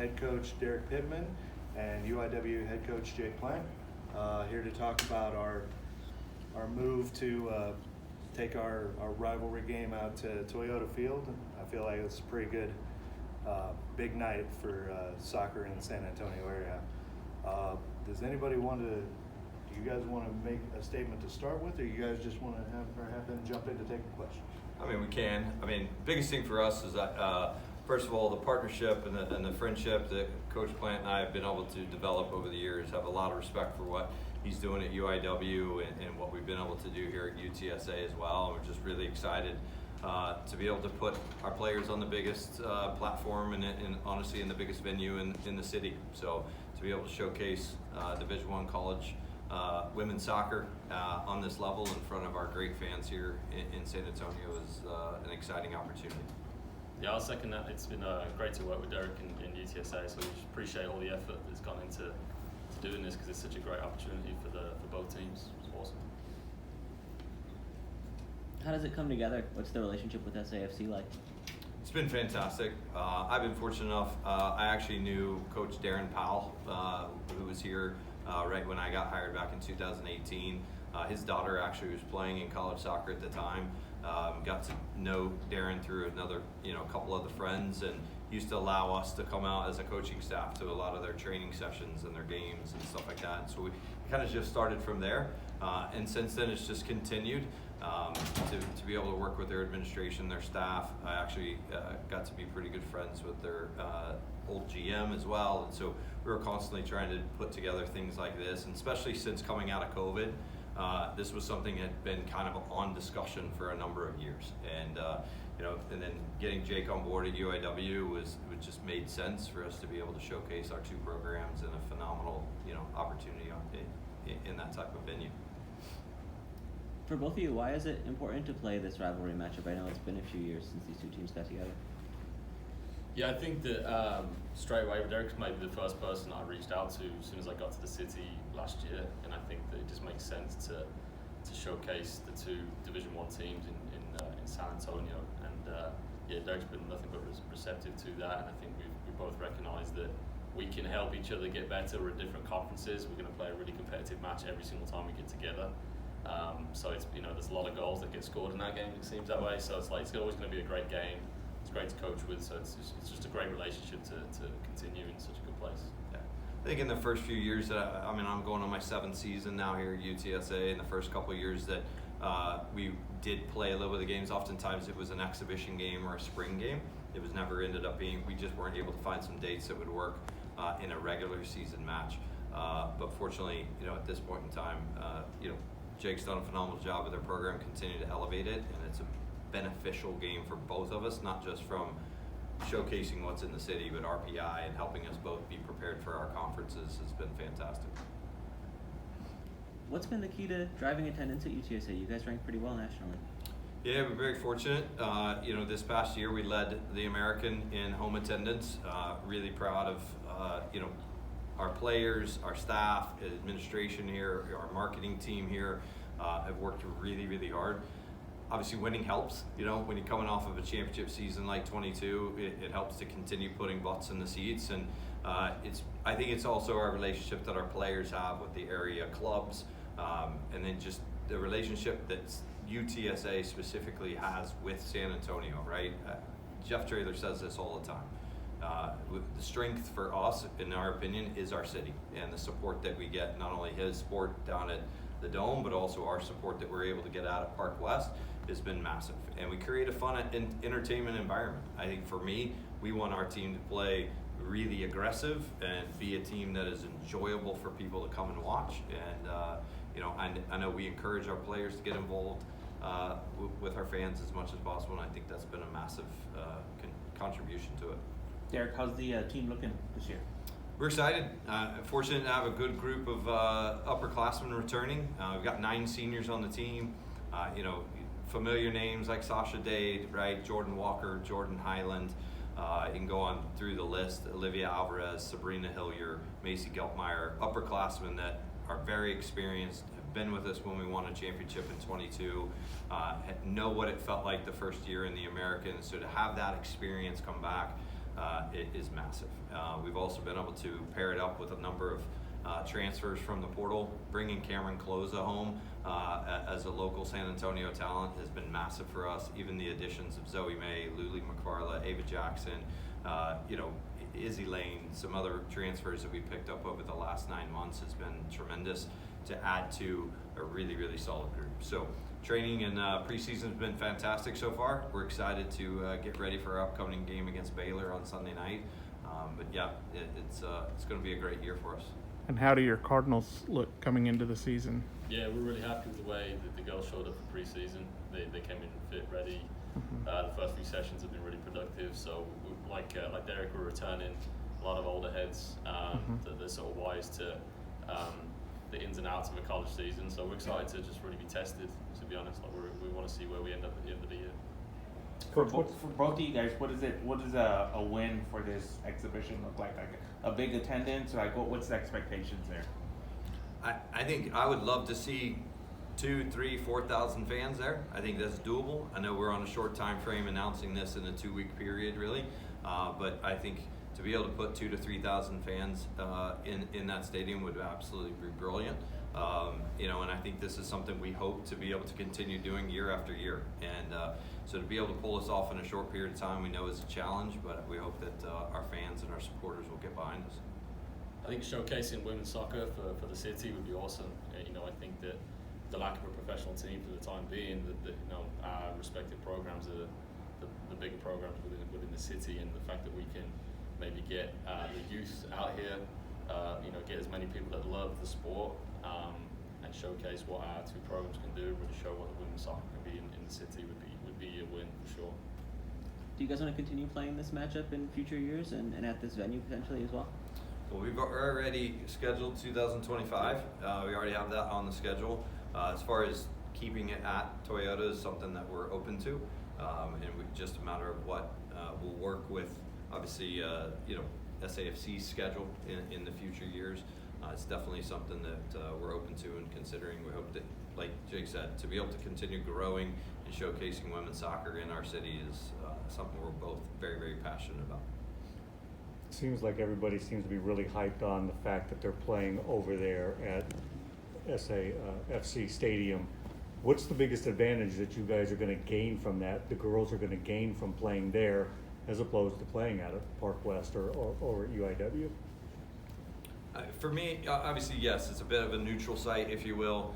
head coach Derek Pittman and UIW head coach Jake Plant. Here to talk about our move to take our rivalry game out to Toyota Field. I feel like it's a pretty good big night for soccer in the San Antonio area. Does anybody do you guys want to make a statement to start with, or you guys just want to have them jump in to take the questions? I mean, we can. I mean, biggest thing for us is that, first of all, the partnership and the friendship that Coach Plant and I have been able to develop over the years. Have a lot of respect for what he's doing at UIW and what we've been able to do here at UTSA as well. And we're just really excited to be able to put our players on the biggest platform and honestly in the biggest venue in the city. So to be able to showcase Division I college women's soccer on this level in front of our great fans here in San Antonio is an exciting opportunity. Yeah, I'll second that. It's been great to work with Derek in UTSA, so we just appreciate all the effort that's gone into doing this because it's such a great opportunity for both teams. It's awesome. How does it come together? What's the relationship with SAFC like? It's been fantastic. I've been fortunate enough. I actually knew Coach Darren Powell, who was here right when I got hired back in 2018. His daughter actually was playing in college soccer at the time. Got to know Darren through couple other friends, and used to allow us to come out as a coaching staff to a lot of their training sessions and their games and stuff like that. So we kind of just started from there, and since then it's just continued to be able to work with their administration, their staff. I actually got to be pretty good friends with their old GM as well, and so we were constantly trying to put together things like this, and especially since coming out of COVID. This was something that had been kind of on discussion for a number of years, and and then getting Jake on board at UIW was just made sense for us to be able to showcase our two programs in a phenomenal opportunity in that type of venue. For both of you, why is it important to play this rivalry matchup? I know it's been a few years since these two teams got together. Yeah, I think that straight away, Derek's maybe the first person I reached out to as soon as I got to the city last year, and I think that it just makes sense to showcase the two Division I teams in San Antonio. And Derek's been nothing but receptive to that, and I think we both recognise that we can help each other get better. We're at different conferences. We're going to play a really competitive match every single time we get together. So it's there's a lot of goals that get scored in that game. It seems that way. So it's always going to be a great game. It's great to coach with, so it's just a great relationship to continue in such a good place. Yeah. I think in the first few years that I'm going on my 7th season now here at UTSA. In the first couple of years that we did play a little bit of the games, oftentimes it was an exhibition game or a spring game. It was never ended up being, we just weren't able to find some dates that would work in a regular season match. But fortunately, at this point in time, Jake's done a phenomenal job with their program, continue to elevate it, and it's a beneficial game for both of us, not just from showcasing what's in the city, but RPI and helping us both be prepared for our conferences has been fantastic. What's been the key to driving attendance at UTSA? You guys rank pretty well nationally. Yeah, we're very fortunate. This past year we led the American in home attendance. Really proud of our players, our staff, administration here, our marketing team here have worked really, really hard. Obviously, winning helps. When you're coming off of a championship season like 22, it helps to continue putting butts in the seats. And I think it's also our relationship that our players have with the area clubs, and then just the relationship that UTSA specifically has with San Antonio, right? Jeff Traylor says this all the time. The strength for us, in our opinion, is our city and the support that we get, not only his support down at the Dome, but also our support that we're able to get out of Park West has been massive. And we create a fun entertainment environment. I think for me, we want our team to play really aggressive and be a team that is enjoyable for people to come and watch. And I know we encourage our players to get involved with our fans as much as possible, and I think that's been a massive contribution to it. Derek, how's the team looking this year? We're excited. Fortunate to have a good group of upperclassmen returning. We've got 9 seniors on the team. Familiar names like Sasha Dade, right? Jordan Walker, Jordan Highland. You can go on through the list. Olivia Alvarez, Sabrina Hillier, Macy Geltmeyer. Upperclassmen that are very experienced, have been with us when we won a championship in 22, know what it felt like the first year in the Americans. So to have that experience come back is massive. We've also been able to pair it up with a number of transfers from the portal. Bringing Cameron Cloza home as a local San Antonio talent has been massive for us. Even the additions of Zoe May, Luli McFarla, Ava Jackson, Izzy Lane, some other transfers that we picked up over the last 9 months has been tremendous to add to a really, really solid group. So training and preseason has been fantastic so far. We're excited to get ready for our upcoming game against Baylor on Sunday night. But yeah, it's going to be a great year for us. And how do your Cardinals look coming into the season? Yeah, we're really happy with the way that the girls showed up for preseason. They came in fit, ready. The first few sessions have been really productive. So, like Derek, we're returning a lot of older heads that are sort of wise to the ins and outs of a college season. So we're excited to just really be tested. To be honest, like we want to see where we end up at the end of the year. For both of you guys, what does a win for this exhibition look like? Like a big attendance, or like what's the expectations there? I think I would love to see 2,000, 3,000, 4,000 fans there. I think that's doable. I know we're on a short time frame announcing this in a 2-week period, really, but I think to be able to put 2,000 to 3,000 fans in that stadium would absolutely be brilliant. And I think this is something we hope to be able to continue doing year after year. And so to be able to pull this off in a short period of time, we know is a challenge, but we hope that our fans and our supporters will get behind us. I think showcasing women's soccer for the city would be awesome. I think that the lack of a professional team for the time being, that our respective programs are the bigger programs within the city, and the fact that we can maybe get the youth out here, get as many people that love the sport, and showcase what our two programs can do, really show what the women's soccer can be in the city would be a win for sure. Do you guys want to continue playing this matchup in future years and at this venue potentially as well? Well, we've already scheduled 2025. We already have that on the schedule. As far as keeping it at Toyota is something that we're open to, and just a matter of what we'll work with. Obviously, SAFC's schedule in the future years. It's definitely something that we're open to and considering. We hope that, like Jake said, to be able to continue growing and showcasing women's soccer in our city is something we're both very, very passionate about. Seems like everybody seems to be really hyped on the fact that they're playing over there at SAFC Stadium. What's the biggest advantage that you guys are going to gain from that, the girls are going to gain from playing there as opposed to playing out at Park West or at UIW? For me, obviously, yes, it's a bit of a neutral site, if you will.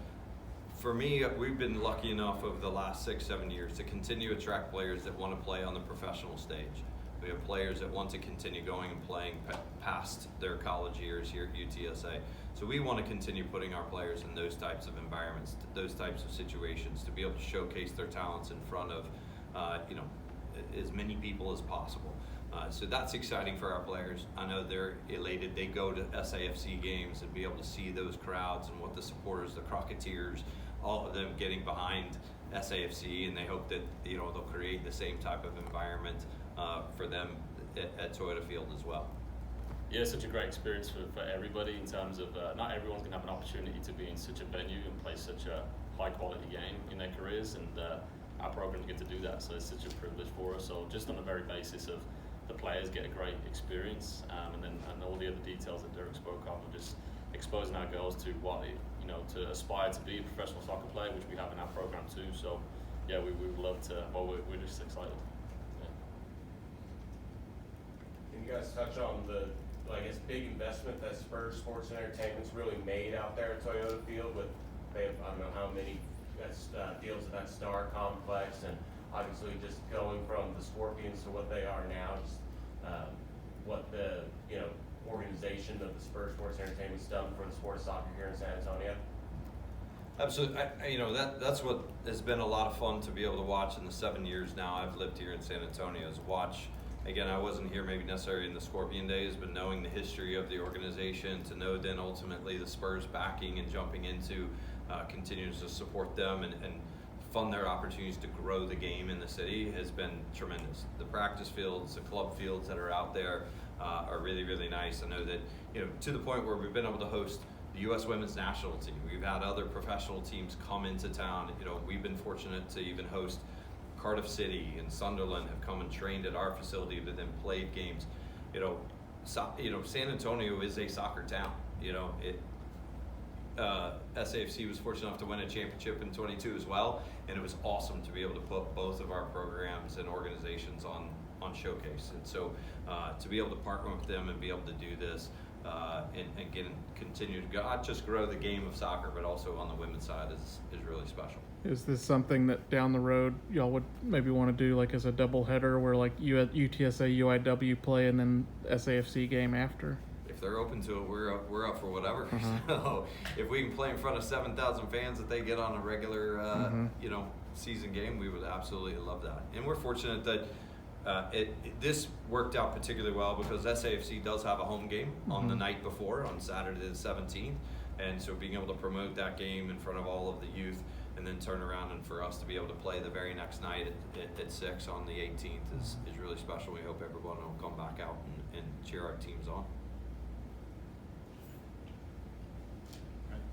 For me, we've been lucky enough over the last 6-7 years to continue to attract players that want to play on the professional stage. We have players that want to continue going and playing past their college years here at UTSA. So we want to continue putting our players in those types of environments, those types of situations, to be able to showcase their talents in front of, as many people as possible. So that's exciting for our players. I know they're elated. They go to SAFC games and be able to see those crowds and what the supporters, the Crocketeers, all of them getting behind SAFC, and they hope that they'll create the same type of environment for them at Toyota Field as well. Yeah, it's such a great experience for everybody in terms of not everyone's going to have an opportunity to be in such a venue and play such a high quality game in their careers, and our programs get to do that, so it's such a privilege for us. So just on the very basis of the players get a great experience, and all the other details that Derek spoke of just exposing our girls to what to aspire to be a professional soccer player, which we have in our program too. So yeah, we would love to. Well, we're just excited. Yeah. Can you guys touch on the, big investment that Spurs Sports and Entertainment's really made out there at Toyota Field with, I don't know how many deals at that Star Complex, and obviously just going from the Scorpions to what they are now, just what the organization of the Spurs Sports Entertainment's done for the sport of soccer here in San Antonio. Absolutely. That's what has been a lot of fun to be able to watch in the 7 years now I've lived here in San Antonio, is watch. Again, I wasn't here maybe necessarily in the Scorpion days, but knowing the history of the organization, to know then ultimately the Spurs backing and jumping into continuing to support them and fund their opportunities to grow the game in the city has been tremendous. The practice fields, the club fields that are out there are really, really nice. I know that, to the point where we've been able to host the U.S. women's national team. We've had other professional teams come into town. We've been fortunate to even host Cardiff City and Sunderland have come and trained at our facility, but then played games. You know, San Antonio is a soccer town. You know, SAFC was fortunate enough to win a championship in 22 as well, and it was awesome to be able to put both of our programs and organizations on showcase. And so to be able to partner with them and be able to do this and again continue to not just grow the game of soccer, but also on the women's side is really special. Is this something that down the road y'all would maybe want to do, like as a double header, where like UTSA UIW play and then SAFC game after? If they're open to it, we're up for whatever. So if we can play in front of 7,000 fans that they get on a regular season game, we would absolutely love that. And we're fortunate that this worked out particularly well because SAFC does have a home game on the night before, on Saturday the 17th, and so being able to promote that game in front of all of the youth and then turn around and for us to be able to play the very next night at 6 on the 18th is really special. We hope everyone will come back out and cheer our teams on.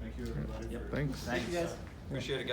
Thank you, everybody. Yep. Thanks. Thank you guys. Appreciate it, guys.